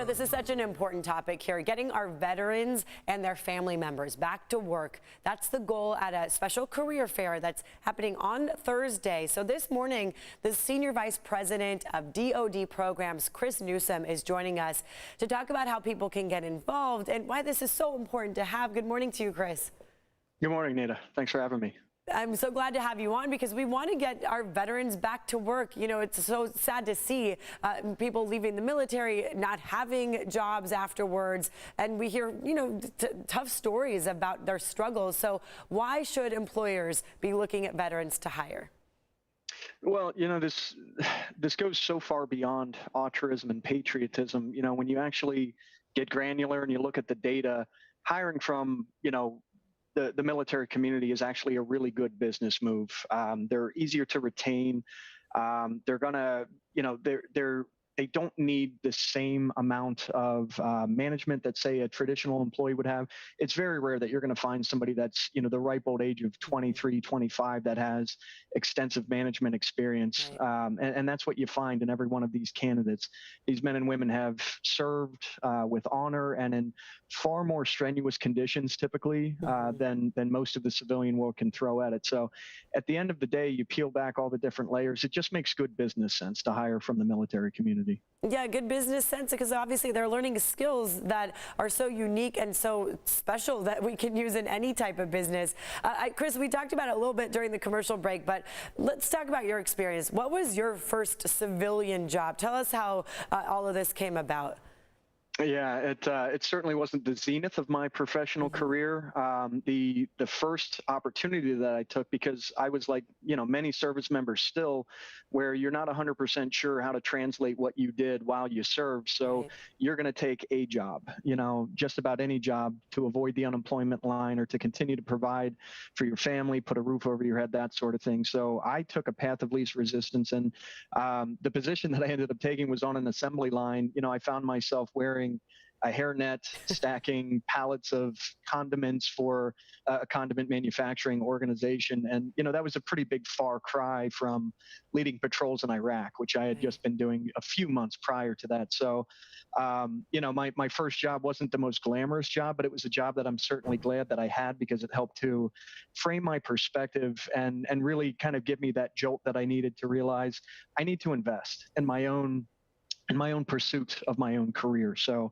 This is such an important topic here. Getting our veterans and their family members back to work. That's the goal at a special career fair that's happening on Thursday. So this morning, the Senior Vice President of DOD Programs, Chris Newsome, is joining us to talk about how people can get involved and why this is so important to have. Good morning to you, Chris. Good morning, Nita. Thanks for having me. I'm so glad to have you on because we want to get our veterans back to work. You know, it's so sad to see people leaving the military, not having jobs afterwards. And we hear, tough stories about their struggles. So why should employers be looking at veterans to hire? Well, this goes so far beyond altruism and patriotism. When you actually get granular and you look at the data, hiring from, the military community is actually a really good business move. They're easier to retain. They're gonna, they don't need the same amount of management that, say, a traditional employee would have. It's very rare that you're going to find somebody that's, the ripe old age of 23, 25 that has extensive management experience. Right. And that's what you find in every one of these candidates. These men and women have served with honor and in far more strenuous conditions typically than most of the civilian world can throw at it. So at the end of the day, you peel back all the different layers. It just makes good business sense to hire from the military community. Yeah, good business sense, because obviously they're learning skills that are so unique and so special that we can use in any type of business. Chris, we talked about it a little bit during the commercial break, but let's talk about your experience. What was your first civilian job? Tell us how all of this came about. Yeah, it certainly wasn't the zenith of my professional career. The first opportunity that I took, because I was like, many service members still, where you're not 100% sure how to translate what you did while you served. So right. You're going to take a job, just about any job to avoid the unemployment line or to continue to provide for your family, put a roof over your head, that sort of thing. So I took a path of least resistance, and the position that I ended up taking was on an assembly line. I found myself wearing a hairnet, stacking pallets of condiments for a condiment manufacturing organization. And, that was a pretty big far cry from leading patrols in Iraq, which I had just been doing a few months prior to that. So, my first job wasn't the most glamorous job, but it was a job that I'm certainly glad that I had, because it helped to frame my perspective and really kind of give me that jolt that I needed to realize I need to invest in my own pursuit of my own career. So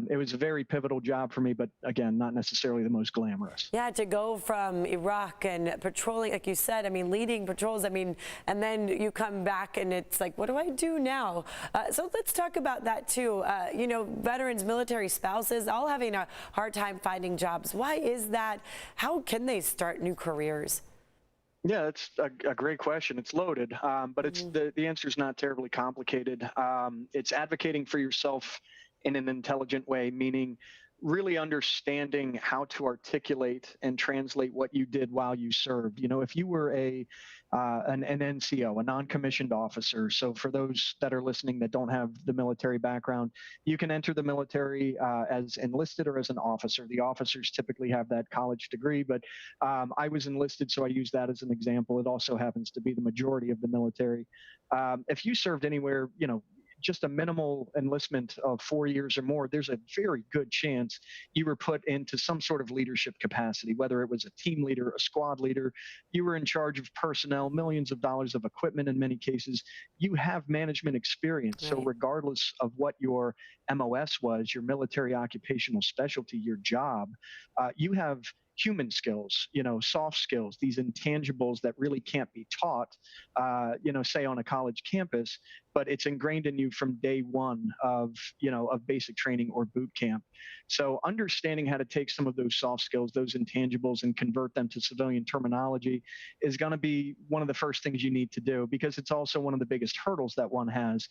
it was a very pivotal job for me, but again, not necessarily the most glamorous. Yeah, to go from Iraq and patrolling, like you said, leading patrols, and then you come back and it's like, what do I do now? So let's talk about that too. Veterans, military spouses, all having a hard time finding jobs. Why is that? How can they start new careers? Yeah, that's a great question. It's loaded, but it's the answer is not terribly complicated. It's advocating for yourself in an intelligent way, meaning really understanding how to articulate and translate what you did while you served. If you were an NCO, a non-commissioned officer, so for those that are listening that don't have the military background, you can enter the military as enlisted or as an officer. The officers typically have that college degree, but I was enlisted, so I use that as an example. It also happens to be the majority of the military. If you served anywhere, just a minimal enlistment of 4 years or more, there's a very good chance you were put into some sort of leadership capacity, whether it was a team leader, a squad leader, you were in charge of personnel, millions of dollars of equipment in many cases. You have management experience. Right. So regardless of what your MOS was, your military occupational specialty, your job, you have human skills, soft skills, these intangibles that really can't be taught, say on a college campus, but it's ingrained in you from day one of basic training or boot camp. So understanding how to take some of those soft skills, those intangibles, and convert them to civilian terminology is going to be one of the first things you need to do, because it's also one of the biggest hurdles that one has.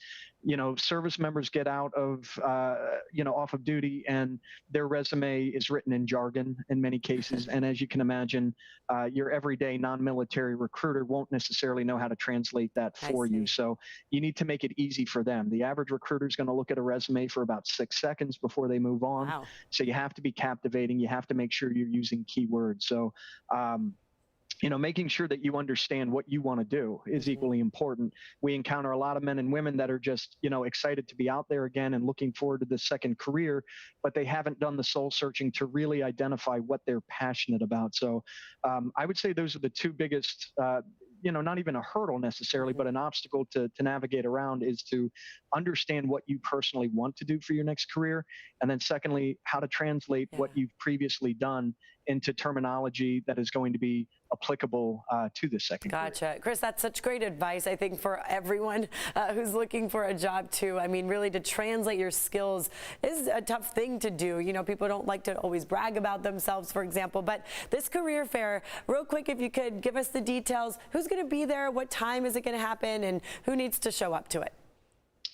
Service members get out of, off of duty, and their resume is written in jargon in many cases. And as you can imagine, your everyday non-military recruiter won't necessarily know how to translate that for you. So you need to make it easy for them. The average recruiter is going to look at a resume for about 6 seconds before they move on. Wow. So you have to be captivating. You have to make sure you're using keywords. So making sure that you understand what you want to do is equally important. We encounter a lot of men and women that are just, excited to be out there again and looking forward to the second career, but they haven't done the soul searching to really identify what they're passionate about. So I would say those are the two biggest, not even a hurdle necessarily, but an obstacle to navigate around, is to understand what you personally want to do for your next career. And then secondly, how to translate what you've previously done into terminology that is going to be applicable to the second career. Gotcha. Chris, that's such great advice, I think, for everyone who's looking for a job too. I mean, really, to translate your skills is a tough thing to do. People don't like to always brag about themselves, for example, but this career fair, real quick, if you could give us the details, who's going to be there, what time is it going to happen, and who needs to show up to it?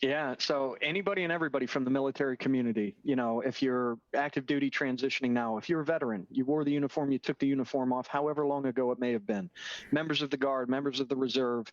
Yeah, so anybody and everybody from the military community, if you're active duty transitioning now, if you're a veteran, you wore the uniform, you took the uniform off, however long ago it may have been, members of the Guard, members of the Reserve,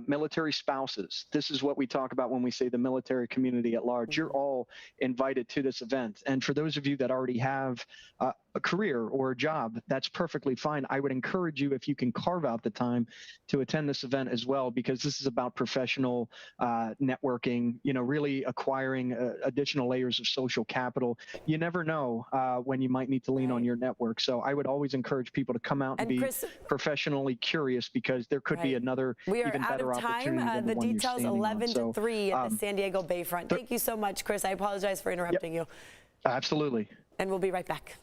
military spouses. This is what we talk about when we say the military community at large. You're all invited to this event. And for those of you that already have a career or a job, that's perfectly fine. I would encourage you, if you can carve out the time, to attend this event as well, because this is about professional networking, really acquiring additional layers of social capital. You never know when you might need to lean on your network. So I would always encourage people to come out and be professionally curious, because there could be another even better opportunity than the one you're details standing 11 on. to 3 at the San Diego Bayfront. Thank you so much, Chris. I apologize for interrupting you. Absolutely. And we'll be right back.